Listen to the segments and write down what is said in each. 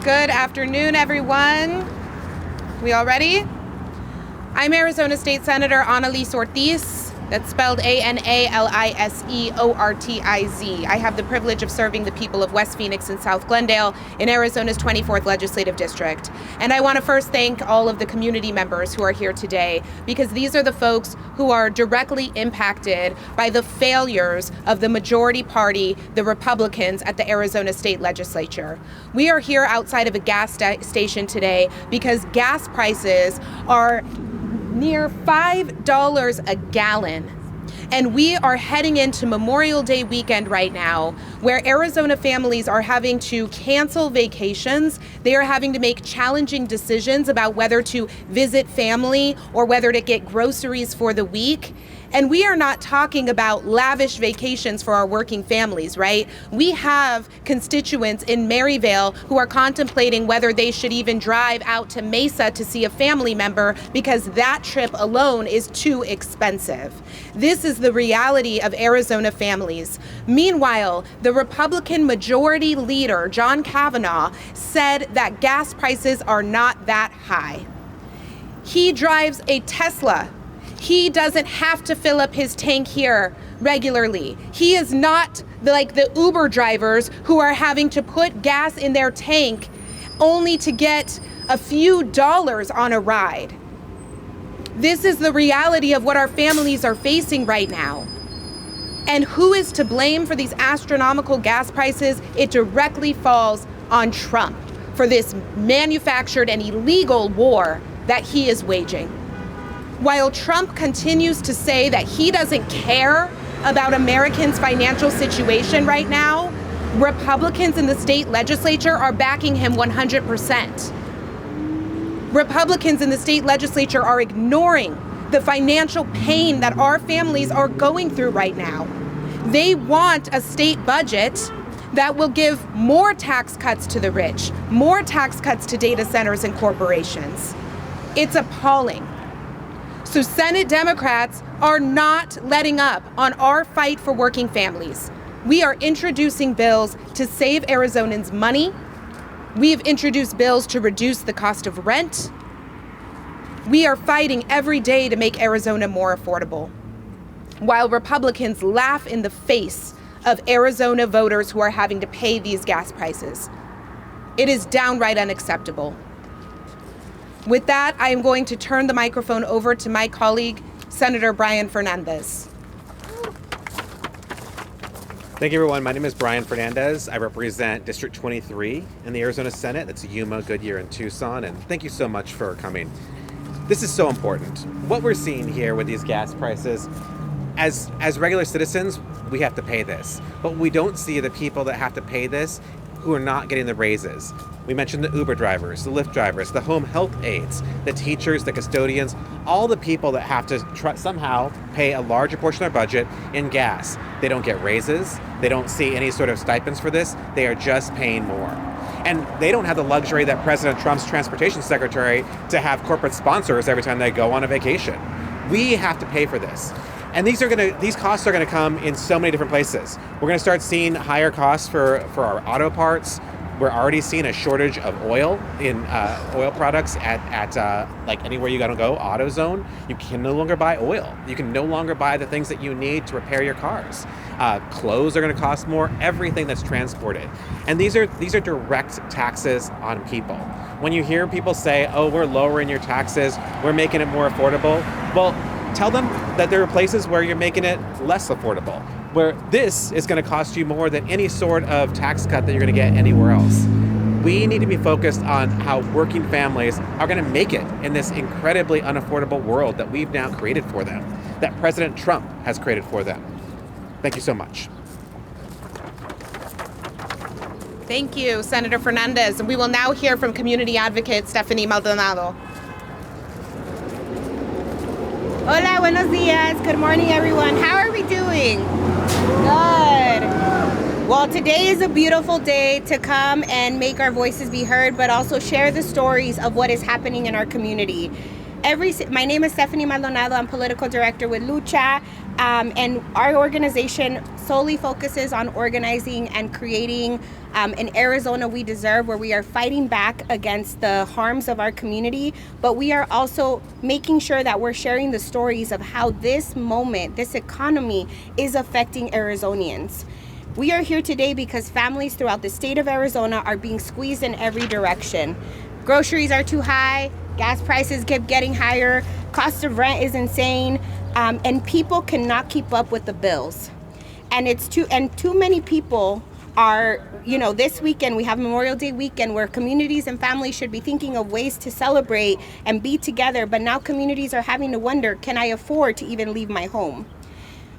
Good afternoon, everyone. We all ready? I'm Arizona State Senator Annalise Ortiz. That's spelled Analiseortiz. I have the privilege of serving the people of West Phoenix and South Glendale in Arizona's 24th Legislative District. And I want to first thank all of the community members who are here today, because these are the folks who are directly impacted by the failures of the majority party, the Republicans, at the Arizona State Legislature. We are here outside of a gas station today because gas prices are near $5 a gallon. And we are heading into Memorial Day weekend right now, where Arizona families are having to cancel vacations. They are having to make challenging decisions about whether to visit family or whether to get groceries for the week. And we are not talking about lavish vacations for our working families, right? We have constituents in Maryvale who are contemplating whether they should even drive out to Mesa to see a family member because that trip alone is too expensive. This is the reality of Arizona families. Meanwhile, the Republican majority leader, John Kavanaugh, said that gas prices are not that high. He drives a Tesla. He doesn't have to fill up his tank here regularly. He is not like the Uber drivers who are having to put gas in their tank only to get a few dollars on a ride. This is the reality of what our families are facing right now. And who is to blame for these astronomical gas prices? It directly falls on Trump for this manufactured and illegal war that he is waging. While Trump continues to say that he doesn't care about Americans' financial situation right now, Republicans in the state legislature are backing him 100%. Republicans in the state legislature are ignoring the financial pain that our families are going through right now. They want a state budget that will give more tax cuts to the rich, more tax cuts to data centers and corporations. It's appalling. So Senate Democrats are not letting up on our fight for working families. We are introducing bills to save Arizonans money. We have introduced bills to reduce the cost of rent. We are fighting every day to make Arizona more affordable, while Republicans laugh in the face of Arizona voters who are having to pay these gas prices. It is downright unacceptable. With that, I am going to turn the microphone over to my colleague, Senator Brian Fernandez. Thank you, everyone. My name is Brian Fernandez. I represent District 23 in the Arizona Senate. That's Yuma, Goodyear, and Tucson. And thank you so much for coming. This is so important. What we're seeing here with these gas prices, as regular citizens, we have to pay this. But we don't see the people that have to pay this who are not getting the raises. We mentioned the Uber drivers, the Lyft drivers, the home health aides, the teachers, the custodians, all the people that have to somehow pay a larger portion of their budget in gas. They don't get raises. They don't see any sort of stipends for this. They are just paying more. And they don't have the luxury that President Trump's transportation secretary to have corporate sponsors every time they go on a vacation. We have to pay for this. And these costs are gonna come in so many different places. We're gonna start seeing higher costs for our auto parts. We're already seeing a shortage of oil in oil products at like anywhere you gotta go, AutoZone. You can no longer buy oil. You can no longer buy the things that you need to repair your cars. Clothes are gonna cost more, everything that's transported. And these are direct taxes on people. When you hear people say, oh, we're lowering your taxes, we're making it more affordable, well, tell them that there are places where you're making it less affordable, where this is going to cost you more than any sort of tax cut that you're going to get anywhere else. We need to be focused on how working families are going to make it in this incredibly unaffordable world that we've now created for them, that President Trump has created for them. Thank you so much. Thank you, Senator Fernandez. And we will now hear from community advocate Stephanie Maldonado. Hola, buenos días. Good morning, everyone. How are we doing? Good. Well, today is a beautiful day to come and make our voices be heard, but also share the stories of what is happening in our community. My name is Stephanie Maldonado. I'm political director with Lucha, and our organization solely focuses on organizing and creating an Arizona we deserve, where we are fighting back against the harms of our community, but we are also making sure that we're sharing the stories of how this moment, this economy, is affecting Arizonians. We are here today because families throughout the state of Arizona are being squeezed in every direction. Groceries are too high, gas prices keep getting higher, cost of rent is insane, and people cannot keep up with the bills. And too many people are, this weekend we have Memorial Day weekend, where communities and families should be thinking of ways to celebrate and be together, but now communities are having to wonder, can I afford to even leave my home?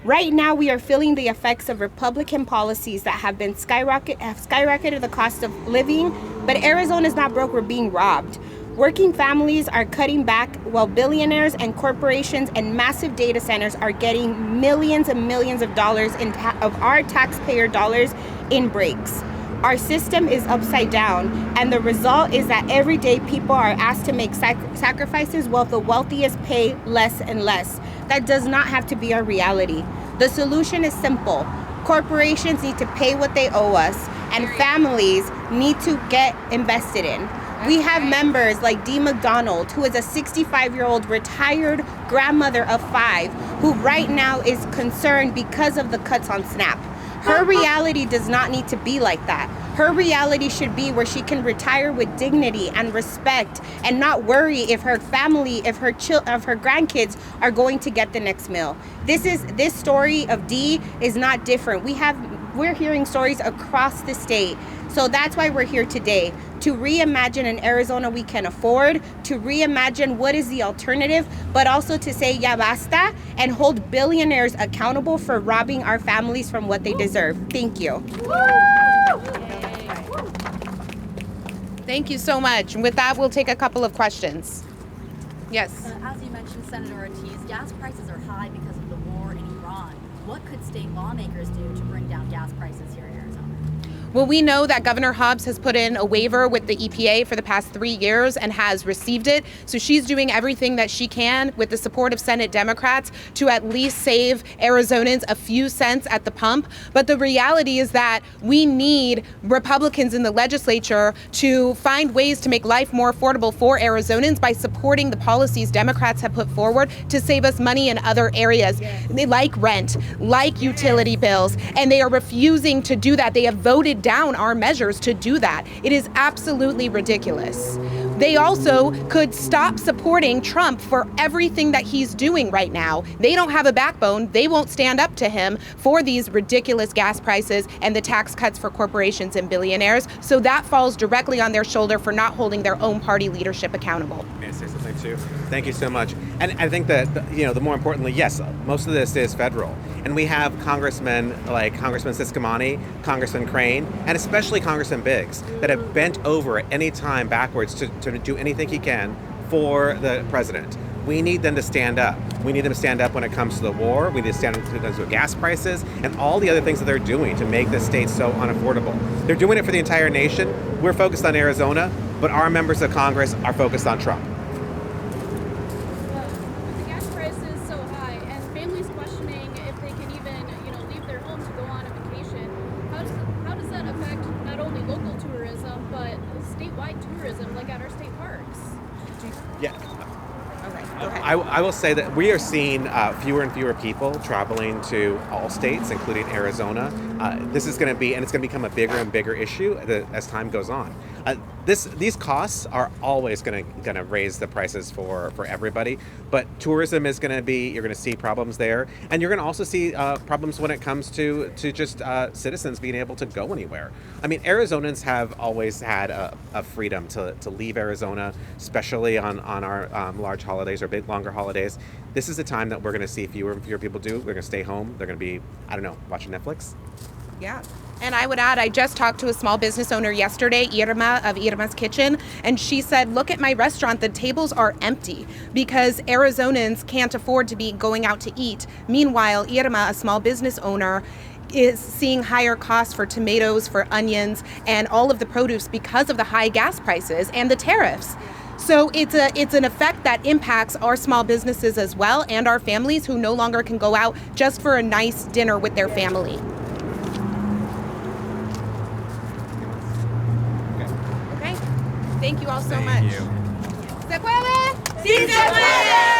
Right now, we are feeling the effects of Republican policies that have been skyrocketed the cost of living, but Arizona is not broke, we're being robbed. Working families are cutting back while billionaires and corporations and massive data centers are getting millions and millions of dollars of our taxpayer dollars in breaks. Our system is upside down, and the result is that every day people are asked to make sacrifices while the wealthiest pay less and less. That does not have to be our reality. The solution is simple. Corporations need to pay what they owe us, and families need to get invested in. We have members like Dee McDonald, who is a 65-year-old retired grandmother of 5, who right now is concerned because of the cuts on SNAP. Her reality does not need to be like that. Her reality should be where she can retire with dignity and respect and not worry if her family, if her grandkids are going to get the next meal. This story of Dee is not different. We're hearing stories across the state. So that's why we're here today, to reimagine an Arizona we can afford, to reimagine what is the alternative, but also to say ya basta and hold billionaires accountable for robbing our families from what they deserve. Thank you. Thank you so much. And with that, we'll take a couple of questions. Yes. As you mentioned, Senator Ortiz, gas prices are high because of the war in Iran. What could state lawmakers do to bring down gas prices here in Arizona? Well, we know that Governor Hobbs has put in a waiver with the EPA for the past 3 years and has received it. So she's doing everything that she can with the support of Senate Democrats to at least save Arizonans a few cents at the pump. But the reality is that we need Republicans in the legislature to find ways to make life more affordable for Arizonans by supporting the policies Democrats have put forward to save us money in other areas, like rent, like utility bills, and they are refusing to do that. They have voted down our measures to do that. It is absolutely ridiculous. They also could stop supporting Trump for everything that he's doing right now. They don't have a backbone. They won't stand up to him for these ridiculous gas prices and the tax cuts for corporations and billionaires. So that falls directly on their shoulder for not holding their own party leadership accountable. May I say something too? Thank you so much. And I think that, the more importantly, yes, most of this is federal. And we have congressmen like Congressman Siscomani, Congressman Crane, and especially Congressman Biggs that have bent over at any time backwards to do anything he can for the president. We need them to stand up. We need them to stand up when it comes to the war. We need to stand up when it comes to gas prices and all the other things that they're doing to make this state so unaffordable. They're doing it for the entire nation. We're focused on Arizona, but our members of Congress are focused on Trump. The gas price is so high, and families questioning if they can even, leave their home to go on a vacation. How does that affect not only local tourism, but statewide tourism, like at our state parks? Yeah. Okay, go ahead. I will say that we are seeing fewer and fewer people traveling to all states, including Arizona. This is going to be, and it's going to become a bigger and bigger issue as time goes on. These costs are always going to raise the prices for everybody, but tourism is going to be, you're going to see problems there, and you're going to also see problems when it comes to just citizens being able to go anywhere. I mean, Arizonans have always had a freedom to leave Arizona, especially on our large holidays or big longer holidays. This is the time that we're going to see fewer and fewer people do. They're going to stay home. They're going to be, watching Netflix. Yeah. And I would add, I just talked to a small business owner yesterday, Irma of Irma's Kitchen, and she said, look at my restaurant, the tables are empty because Arizonans can't afford to be going out to eat. Meanwhile, Irma, a small business owner, is seeing higher costs for tomatoes, for onions, and all of the produce because of the high gas prices and the tariffs. So it's an effect that impacts our small businesses as well, and our families who no longer can go out just for a nice dinner with their family. Okay. Thank you all so much. Thank you. ¿Se puede? ¡Sí se puede!